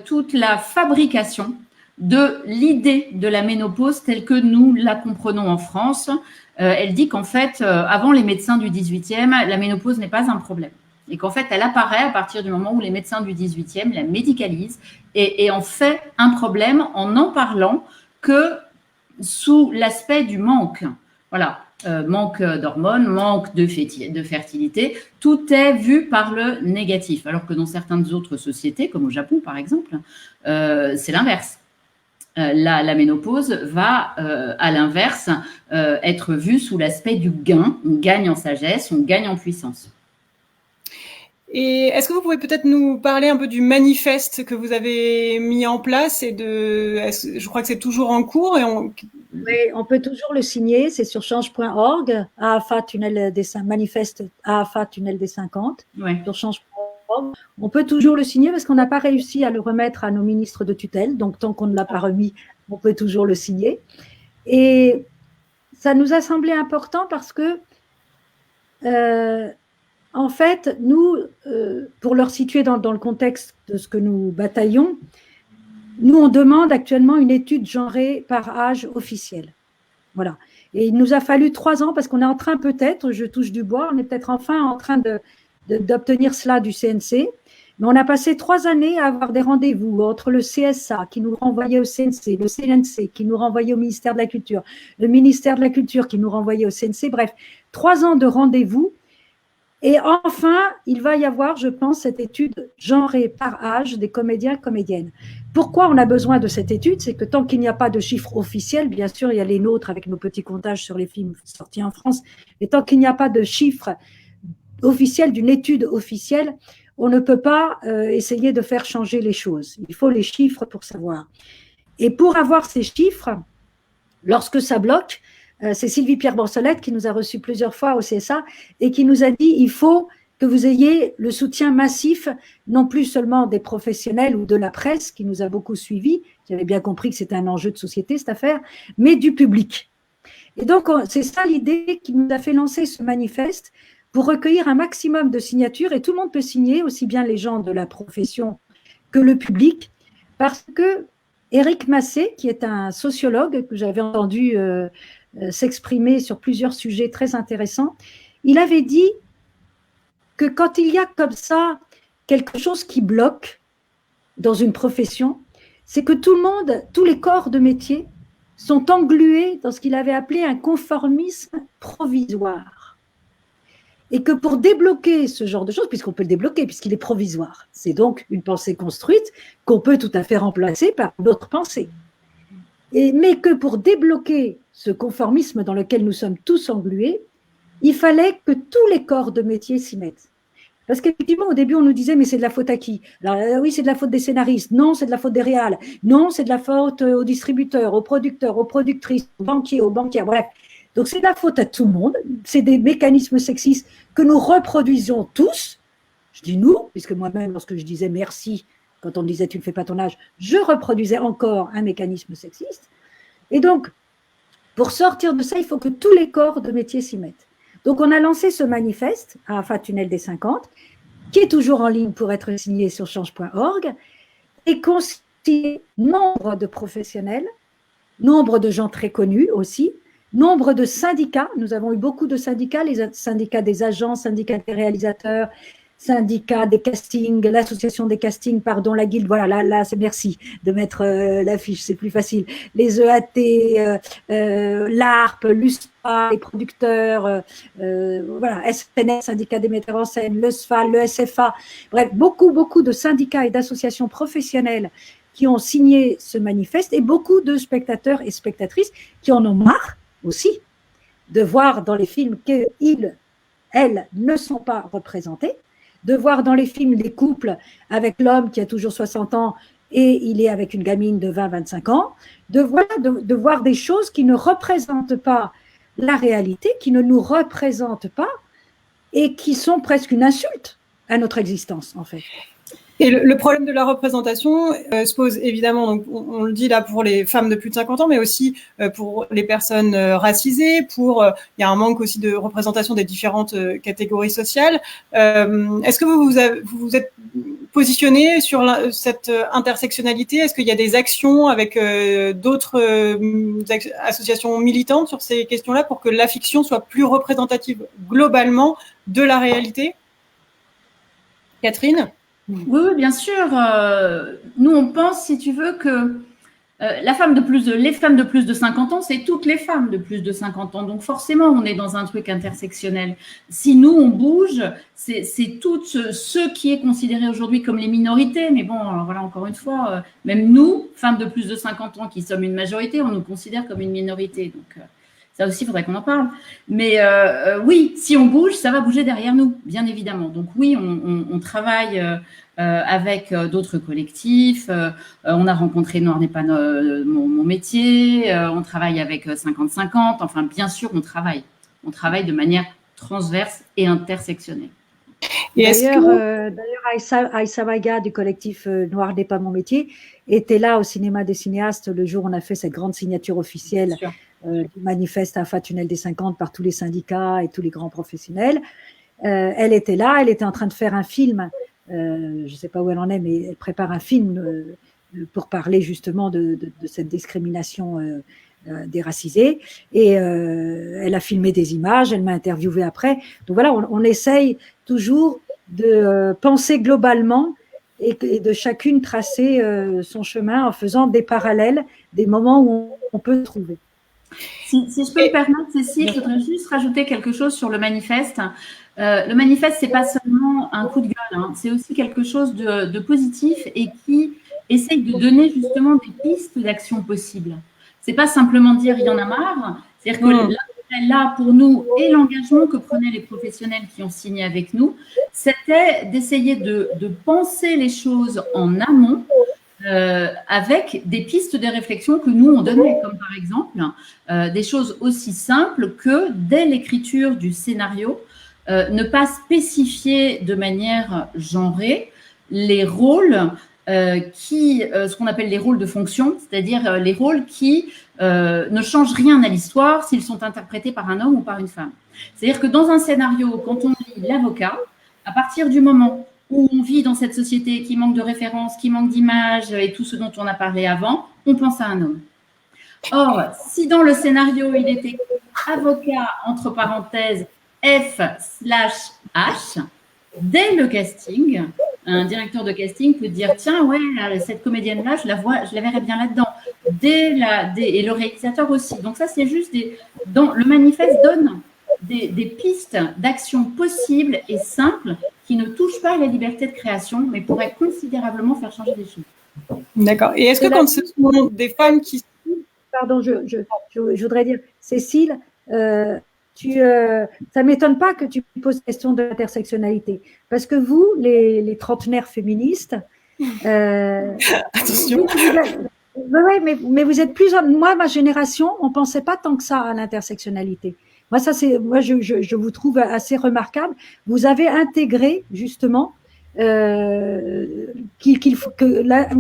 toute la fabrication de l'idée de la ménopause telle que nous la comprenons en France. Elle dit qu'en fait, avant les médecins du 18e, la ménopause n'est pas un problème. Et qu'en fait, elle apparaît à partir du moment où les médecins du 18e la médicalisent et en fait un problème en parlant que sous l'aspect du manque. Voilà, manque d'hormones, manque de fertilité, tout est vu par le négatif. Alors que dans certaines autres sociétés, comme au Japon par exemple, c'est l'inverse. La ménopause va, à l'inverse, être vue sous l'aspect du gain. On gagne en sagesse, on gagne en puissance.
Et est-ce que vous pouvez peut-être nous parler un peu du manifeste que vous avez mis en place je crois que c'est toujours en cours
Oui, on peut toujours le signer, c'est sur change.org, AAFA tunnel des manifeste AAFA tunnel des 50, sur change.org. On peut toujours le signer parce qu'on n'a pas réussi à le remettre à nos ministres de tutelle, donc tant qu'on ne l'a pas remis, on peut toujours le signer. Et ça nous a semblé important parce que en fait, nous, pour leur situer dans le contexte de ce que nous bataillons, nous, on demande actuellement une étude genrée par âge officiel. Voilà. Et il nous a fallu 3 ans parce qu'on est en train peut-être, je touche du bois, on est peut-être enfin en train d'obtenir cela du CNC. Mais on a passé 3 années à avoir des rendez-vous entre le CSA qui nous renvoyait au CNC, le CNC qui nous renvoyait au ministère de la Culture, le ministère de la Culture qui nous renvoyait au CNC. Bref, 3 ans de rendez-vous Et enfin, il va y avoir, je pense, cette étude genrée par âge des comédiens, comédiennes. Pourquoi on a besoin de cette étude? C'est que tant qu'il n'y a pas de chiffres officiels, bien sûr, il y a les nôtres avec nos petits comptages sur les films sortis en France, mais tant qu'il n'y a pas de chiffres officiels, d'une étude officielle, on ne peut pas essayer de faire changer les choses. Il faut les chiffres pour savoir. Et pour avoir ces chiffres, lorsque ça bloque, c'est Sylvie Pierre-Borsolette qui nous a reçus plusieurs fois au CSA et qui nous a dit il faut que vous ayez le soutien massif, non plus seulement des professionnels ou de la presse qui nous a beaucoup suivis, qui avait bien compris que c'était un enjeu de société cette affaire, mais du public. Et donc c'est ça l'idée qui nous a fait lancer ce manifeste pour recueillir un maximum de signatures, et tout le monde peut signer, aussi bien les gens de la profession que le public, parce que Éric Massé, qui est un sociologue que j'avais entendu s'exprimer sur plusieurs sujets très intéressants, il avait dit que quand il y a comme ça quelque chose qui bloque dans une profession, c'est que tout le monde, tous les corps de métier sont englués dans ce qu'il avait appelé un conformisme provisoire. Et que pour débloquer ce genre de choses, puisqu'on peut le débloquer, puisqu'il est provisoire, c'est donc une pensée construite qu'on peut tout à fait remplacer par d'autres pensées. Mais que pour débloquer ce conformisme dans lequel nous sommes tous englués, il fallait que tous les corps de métier s'y mettent. Parce qu'effectivement, au début, on nous disait, mais c'est de la faute à qui? Alors oui, c'est de la faute des scénaristes. Non, c'est de la faute des réals. Non, c'est de la faute aux distributeurs, aux producteurs, aux productrices, aux banquiers, aux banquières, bref. Donc, c'est de la faute à tout le monde. C'est des mécanismes sexistes que nous reproduisons tous. Je dis nous, puisque moi-même, lorsque je disais merci, quand on me disait tu ne fais pas ton âge, je reproduisais encore un mécanisme sexiste. Et donc, pour sortir de ça, il faut que tous les corps de métier s'y mettent. Donc, on a lancé ce manifeste à Fatunnel des 50, qui est toujours en ligne pour être signé sur change.org, et constitué nombre de professionnels, nombre de gens très connus aussi, nombre de syndicats. Nous avons eu beaucoup de syndicats, les syndicats des agents, syndicats des réalisateurs, syndicats des castings, l'association des castings, pardon, la guilde, voilà, là c'est merci de mettre l'affiche, c'est plus facile. Les EAT, l'ARP, l'USPA, les producteurs, voilà, SNS, syndicat des metteurs en scène, le SFA, le SFA, bref, beaucoup de syndicats et d'associations professionnelles qui ont signé ce manifeste, et beaucoup de spectateurs et spectatrices qui en ont marre aussi de voir dans les films qu'ils, elles, ne sont pas représentés, de voir dans les films des couples avec l'homme qui a toujours 60 ans et il est avec une gamine de 20-25 ans, de voir des choses qui ne représentent pas la réalité, qui ne nous représentent pas et qui sont presque une insulte à notre existence, en fait.
Et le problème de la représentation se pose évidemment, donc on le dit là pour les femmes de plus de 50 ans, mais aussi pour les personnes racisées, il y a un manque aussi de représentation des différentes catégories sociales. Est-ce que vous vous êtes positionné sur cette intersectionnalité? Est-ce qu'il y a des actions avec d'autres associations militantes sur ces questions-là pour que la fiction soit plus représentative globalement de la réalité? Catherine?
Oui, bien sûr. Nous, on pense, si tu veux, que les femmes de plus de 50 ans, c'est toutes les femmes de plus de 50 ans. Donc, forcément, on est dans un truc intersectionnel. Si nous, on bouge, c'est tout ce qui est considéré aujourd'hui comme les minorités. Mais bon, alors voilà, encore une fois, même nous, femmes de plus de 50 ans qui sommes une majorité, on nous considère comme une minorité. Donc, ça aussi, il faudrait qu'on en parle. Mais oui, si on bouge, ça va bouger derrière nous, bien évidemment. Donc oui, on travaille avec d'autres collectifs. On a rencontré Noir n'est pas mon métier. On travaille avec 50-50. Enfin, bien sûr, on travaille. On travaille de manière transverse et intersectionnelle.
D'ailleurs, Aïssa Maïga du collectif Noir n'est pas mon métier était là au cinéma des cinéastes le jour où on a fait cette grande signature officielle du manifeste à Fatunnel des 50 par tous les syndicats et tous les grands professionnels. Elle était là, elle était en train de faire un film, je ne sais pas où elle en est, mais elle prépare un film pour parler justement de cette discrimination des racisés, et elle a filmé des images, elle m'a interviewé après. Donc voilà, on essaye toujours de penser globalement et de chacune tracer son chemin en faisant des parallèles, des moments où on peut trouver.
Si je peux me permettre, Cécile, je voudrais juste rajouter quelque chose sur le manifeste. Le manifeste, c'est pas seulement un coup de gueule, hein, c'est aussi quelque chose de positif et qui essaye de donner justement des pistes d'action possibles. C'est pas simplement dire il y en a marre, c'est-à-dire que là, pour nous, et l'engagement que prenaient les professionnels qui ont signé avec nous, c'était d'essayer de penser les choses en amont avec des pistes de réflexion que nous, on donnait, comme par exemple des choses aussi simples que dès l'écriture du scénario, ne pas spécifier de manière genrée les rôles ce qu'on appelle les rôles de fonction, c'est-à-dire les rôles qui ne changent rien à l'histoire s'ils sont interprétés par un homme ou par une femme. C'est-à-dire que dans un scénario, quand on lit l'avocat, à partir du moment où on vit dans cette société qui manque de références, qui manque d'images et tout ce dont on a parlé avant, on pense à un homme. Or, si dans le scénario, il était avocat, entre parenthèses, F/H, dès le casting, un directeur de casting peut dire tiens, ouais, cette comédienne-là, je la verrais bien là-dedans. Et le réalisateur aussi. Donc, ça, c'est juste le manifeste donne des pistes d'action possibles et simples qui ne touchent pas à la liberté de création, mais pourraient considérablement faire changer des choses.
D'accord. Et est-ce que quand ce sont des femmes qui...
Pardon, je voudrais dire, Cécile, ça ne m'étonne pas que tu poses la question de l'intersectionnalité, parce que vous, les trentenaires féministes,
Attention.
mais vous êtes plus... Moi, ma génération, on ne pensait pas tant que ça à l'intersectionnalité. Moi, je vous trouve assez remarquable. Vous avez intégré, justement, vous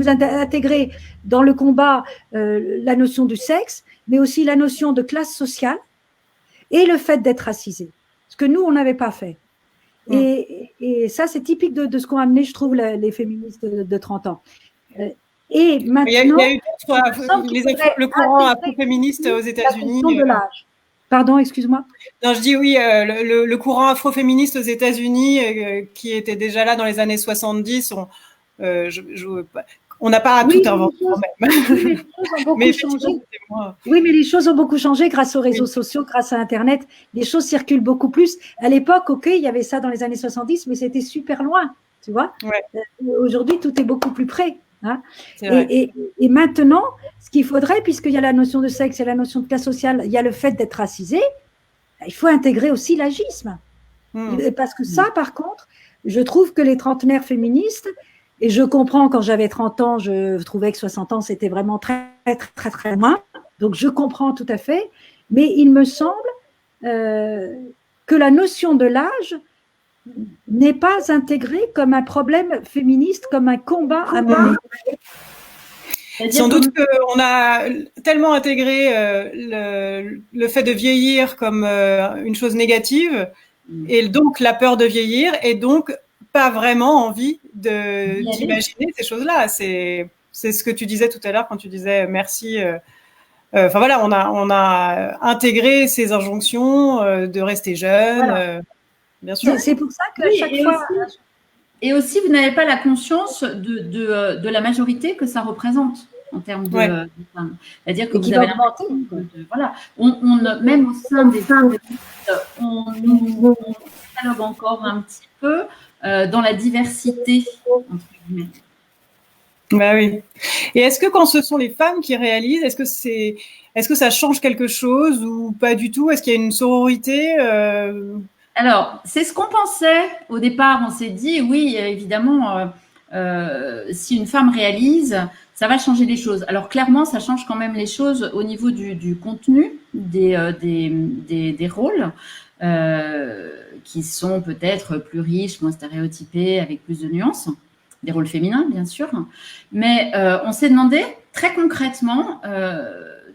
avez intégré dans le combat la notion du sexe, mais aussi la notion de classe sociale et le fait d'être racisé. Ce que nous, on n'avait pas fait. Et ça, c'est typique de ce qu'ont amené, je trouve, les féministes de 30 ans. Et maintenant, il y a eu
le courant afroféministe aux États-Unis.
Pardon, excuse-moi.
Non, je dis oui, le courant afroféministe aux États-Unis qui était déjà là dans les années 70. On n'a pas tout inventé quand même.
Oui, mais les choses ont beaucoup changé grâce aux réseaux sociaux, grâce à Internet. Les choses circulent beaucoup plus. À l'époque, ok, il y avait ça dans les années 70, mais c'était super loin, tu vois. Aujourd'hui, tout est beaucoup plus près. Hein. Et maintenant, ce qu'il faudrait, puisqu'il y a la notion de sexe et la notion de classe sociale, il y a le fait d'être racisé, il faut intégrer aussi l'agisme. Parce que ça, par contre, je trouve que les trentenaires féministes, et je comprends, quand j'avais 30 ans, je trouvais que 60 ans, c'était vraiment très, très, très, très loin. Donc, je comprends tout à fait. Mais il me semble que la notion de l'âge n'est pas intégrée comme un problème féministe, comme un combat à mener.
Sans doute qu'on a tellement intégré le fait de vieillir comme une chose négative, et donc la peur de vieillir, et donc pas vraiment envie d'imaginer ces choses-là. C'est ce que tu disais tout à l'heure quand tu disais merci. Enfin voilà, on a intégré ces injonctions de rester jeune. Voilà. Bien sûr.
C'est pour ça que chaque fois.
Et aussi, vous n'avez pas la conscience de la majorité que ça représente en termes de femmes. C'est-à-dire que vous avez l'impression voilà, même au sein des femmes, on dialogue encore un petit peu dans la diversité, entre guillemets.
Bah oui. Et est-ce que quand ce sont les femmes qui réalisent, est-ce que ça change quelque chose ou pas du tout? Est-ce qu'il y a une sororité
Alors, c'est ce qu'on pensait au départ. On s'est dit, oui, évidemment, si une femme réalise, ça va changer les choses. Alors, clairement, ça change quand même les choses au niveau du contenu des rôles qui sont peut-être plus riches, moins stéréotypés, avec plus de nuances. Des rôles féminins, bien sûr. Mais on s'est demandé, très concrètement,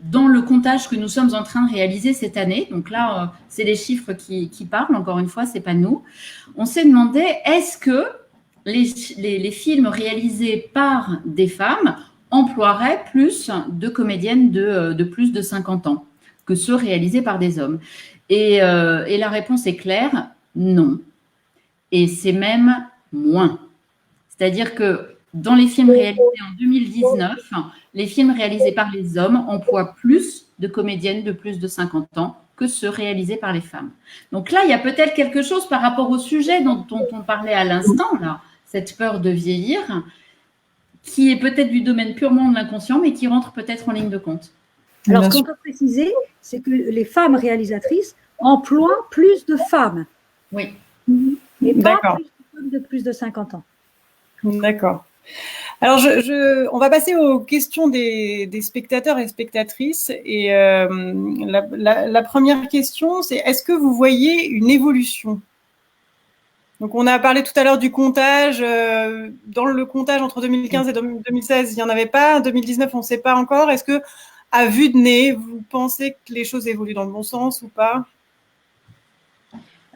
dans le comptage que nous sommes en train de réaliser cette année, donc là, c'est les chiffres qui parlent, encore une fois, c'est pas nous, on s'est demandé, est-ce que les films réalisés par des femmes emploieraient plus de comédiennes de plus de 50 ans que ceux réalisés par des hommes? Et la réponse est claire, non. Et c'est même moins. C'est-à-dire que dans les films réalisés en 2019, les films réalisés par les hommes emploient plus de comédiennes de plus de 50 ans que ceux réalisés par les femmes. Donc là, il y a peut-être quelque chose par rapport au sujet dont on parlait à l'instant, là, cette peur de vieillir, qui est peut-être du domaine purement de l'inconscient, mais qui rentre peut-être en ligne de compte.
Alors, ce qu'on peut préciser, c'est que les femmes réalisatrices emploient plus de femmes.
Oui.
Mais pas plus de femmes de plus de 50 ans.
D'accord. Alors, on va passer aux questions des spectateurs et spectatrices. Et la première question, c'est est-ce que vous voyez une évolution? Donc, on a parlé tout à l'heure du comptage. Dans le comptage entre 2015 et 2016, il n'y en avait pas. En 2019, on ne sait pas encore. Est-ce que, à vue de nez, vous pensez que les choses évoluent dans le bon sens ou pas?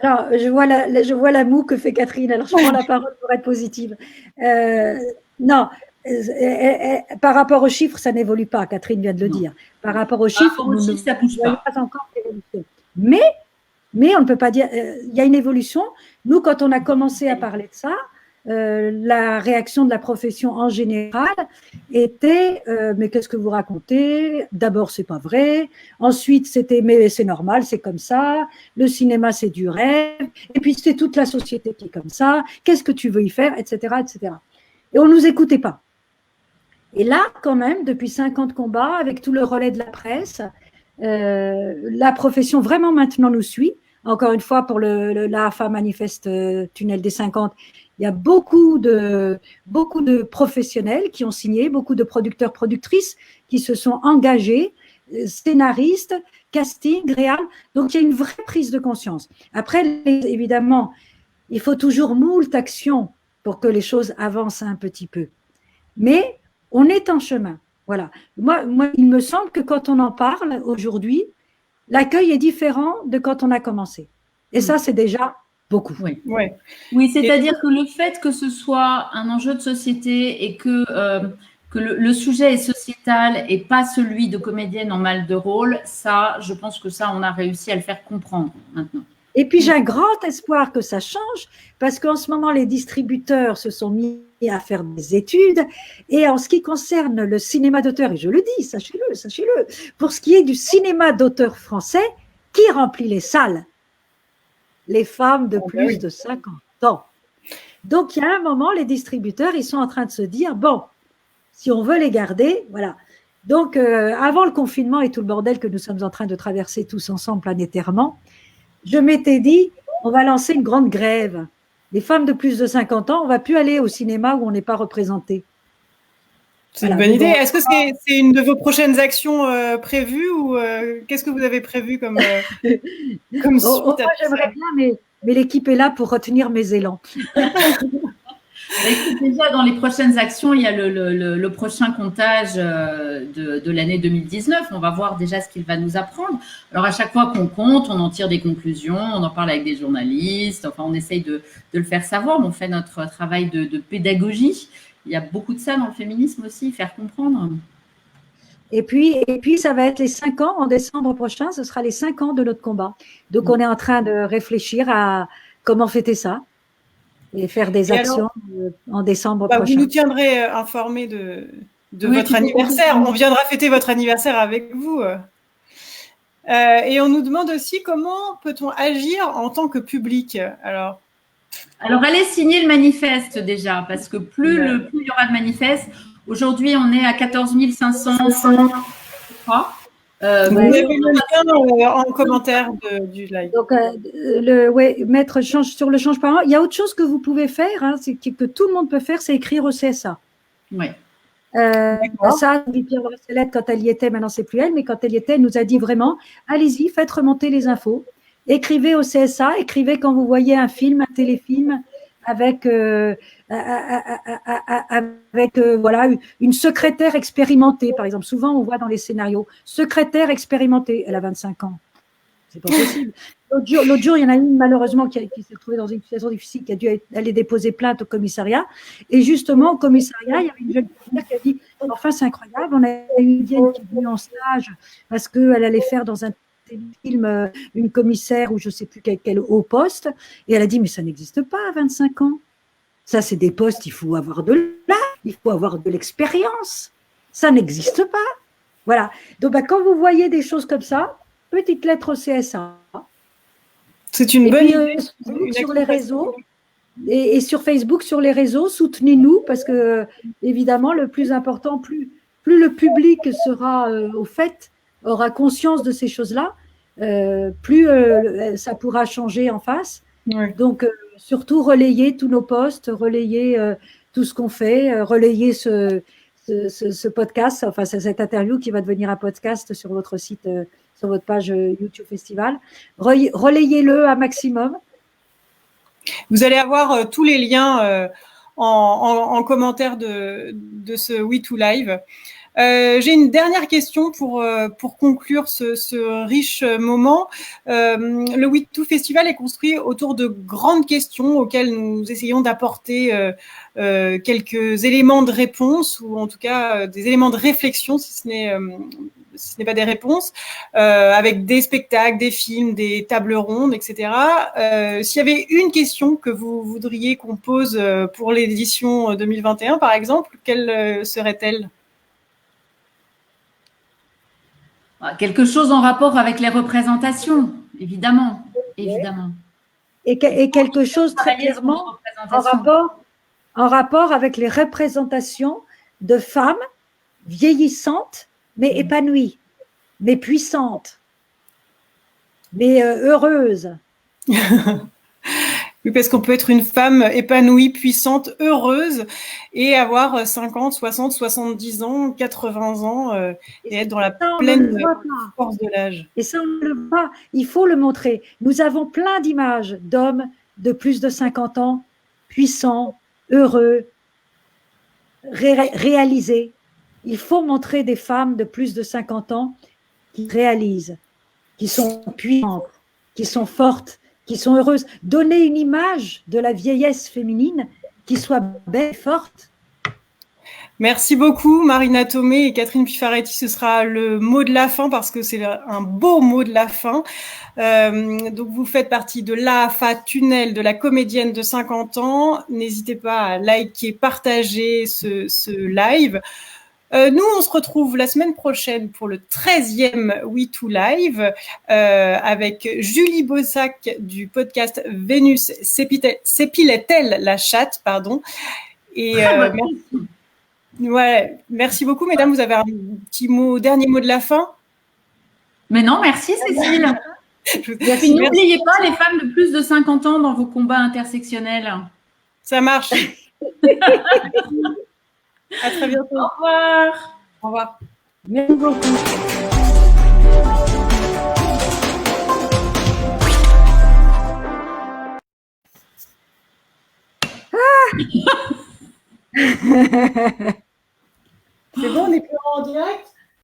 Alors, je vois la moue que fait Catherine. Alors, je prends la parole pour être positive. Non, par rapport aux chiffres, ça n'évolue pas. Catherine vient de le dire. Par rapport aux chiffres,
ça bouge pas.
Pas encore d'évolution. Mais on ne peut pas dire. Il y a une évolution. Nous, quand on a commencé à parler de ça, la réaction de la profession en général était mais qu'est-ce que vous racontez? D'abord, c'est pas vrai. Ensuite, c'était mais c'est normal, c'est comme ça. Le cinéma, c'est du rêve. Et puis, c'est toute la société qui est comme ça. Qu'est-ce que tu veux y faire, etc., etc. Et on nous écoutait pas. Et là, quand même, depuis 50 combats, avec tout le relais de la presse, la profession vraiment maintenant nous suit. Encore une fois, pour l'AFA Manifeste Tunnel des 50, il y a beaucoup de professionnels qui ont signé, beaucoup de producteurs, productrices qui se sont engagés, scénaristes, casting, réal. Donc, il y a une vraie prise de conscience. Après, évidemment, il faut toujours moult actions pour que les choses avancent un petit peu. Mais on est en chemin. Voilà. Moi, il me semble que quand on en parle aujourd'hui, l'accueil est différent de quand on a commencé. Et ça, c'est déjà beaucoup.
Oui, ouais. Oui, c'est-à-dire que le fait que ce soit un enjeu de société et que le sujet est sociétal et pas celui de comédienne en mal de rôle, ça, je pense que ça, on a réussi à le faire comprendre maintenant.
Et puis, j'ai un grand espoir que ça change parce qu'en ce moment, les distributeurs se sont mis à faire des études. Et en ce qui concerne le cinéma d'auteur, et je le dis, sachez-le, pour ce qui est du cinéma d'auteur français, qui remplit les salles? Les femmes de plus de 50 ans. Donc, il y a un moment, les distributeurs, ils sont en train de se dire, bon, si on veut les garder, voilà. Donc, avant le confinement et tout le bordel que nous sommes en train de traverser tous ensemble planétairement, je m'étais dit, on va lancer une grande grève. Les femmes de plus de 50 ans, on ne va plus aller au cinéma où on n'est pas représenté.
C'est une bonne idée. Est-ce que c'est une de vos prochaines actions prévues ou qu'est-ce que vous avez prévu comme suite
moi, j'aimerais bien, mais l'équipe est là pour retenir mes élans.
Déjà, dans les prochaines actions, il y a le prochain comptage de l'année 2019. On va voir déjà ce qu'il va nous apprendre. Alors, à chaque fois qu'on compte, on en tire des conclusions, on en parle avec des journalistes. Enfin, on essaye de le faire savoir. On fait notre travail de pédagogie. Il y a beaucoup de ça dans le féminisme aussi, faire comprendre.
Et puis, ça va être les 5 ans, en décembre prochain, ce sera les 5 ans de notre combat. Donc, on est en train de réfléchir à comment fêter ça et faire des actions en décembre prochain.
Vous nous tiendrez informés de votre anniversaire. On viendra fêter votre anniversaire avec vous. Et on nous demande aussi comment peut-on agir en tant que public. Alors,
allez signer le manifeste déjà, parce que plus il y aura de manifestes. Aujourd'hui, on est à 14 500, je crois.
Vous avez le lien en commentaire du live.
Donc, mettre sur le change par an. Il y a autre chose que vous pouvez faire, hein, que tout le monde peut faire, c'est écrire au CSA.
Oui.
Ça, Pierre Brosselette, quand elle y était, maintenant c'est plus elle, mais quand elle y était, elle nous a dit vraiment, allez-y, faites remonter les infos. Écrivez au CSA, écrivez quand vous voyez un film, un téléfilm avec voilà, une secrétaire expérimentée, par exemple. Souvent, on voit dans les scénarios, secrétaire expérimentée, elle a 25 ans. C'est pas possible. L'autre jour, il y en a une, malheureusement, qui s'est retrouvée dans une situation difficile, qui a dû aller déposer plainte au commissariat. Et justement, au commissariat, il y avait une jeune fille qui a dit, enfin, c'est incroyable, on a une vieille qui est venue en stage parce qu'elle allait faire dans un film une commissaire ou je ne sais plus quel haut poste, et elle a dit mais ça n'existe pas à 25 ans, ça c'est des postes, il faut avoir de l'expérience, ça n'existe pas. Voilà, donc quand vous voyez des choses comme ça, petite lettre au CSA.
C'est une
Et
bonne
puis,
idée.
sur les réseaux, et sur Facebook, sur les réseaux, soutenez-nous parce que, évidemment, le plus important, plus le public sera au fait, aura conscience de ces choses-là, plus ça pourra changer en face.
Ouais.
Donc, surtout, relayer tous nos posts, relayer tout ce qu'on fait, relayer ce podcast, enfin, cette interview qui va devenir un podcast sur votre site, sur votre page YouTube Festival. Relayez-le un maximum.
Vous allez avoir tous les liens en commentaire de ce We2 Live. J'ai une dernière question pour conclure ce riche moment. Le We2 Festival est construit autour de grandes questions auxquelles nous essayons d'apporter quelques éléments de réponse ou en tout cas des éléments de réflexion si ce n'est pas des réponses, avec des spectacles, des films, des tables rondes, etc. S'il y avait une question que vous voudriez qu'on pose pour l'édition 2021, par exemple, quelle serait-elle ?
Quelque chose en rapport avec les représentations, évidemment. Évidemment.
Et quelque chose très clairement en rapport avec les représentations de femmes vieillissantes, mais épanouies, mais puissantes, mais heureuses.
Oui, parce qu'on peut être une femme épanouie, puissante, heureuse et avoir 50, 60, 70 ans, 80 ans et être dans la pleine force de l'âge.
Et ça, on ne le voit pas. Il faut le montrer. Nous avons plein d'images d'hommes de plus de 50 ans, puissants, heureux, réalisés. Il faut montrer des femmes de plus de 50 ans qui réalisent, qui sont puissantes, qui sont fortes, qui sont heureuses. Donner une image de la vieillesse féminine qui soit belle et forte.
Merci beaucoup Marina Tomé et Catherine Pifaretti. Ce sera le mot de la fin parce que c'est un beau mot de la fin. Donc vous faites partie de l'AFA Tunnel, de la comédienne de 50 ans. N'hésitez pas à liker, partager ce live. Nous, on se retrouve la semaine prochaine pour le 13e We2 Live avec Julie Bossac du podcast Vénus s'épilait-elle la chatte, pardon. Et merci beaucoup, mesdames. Vous avez un dernier mot de la fin?
Mais non, merci Cécile. N'oubliez pas les femmes de plus de 50 ans dans vos combats intersectionnels.
Ça marche. À très bientôt.
Au revoir.
Au revoir.
Merci beaucoup.
C'est bon, on est plus en direct?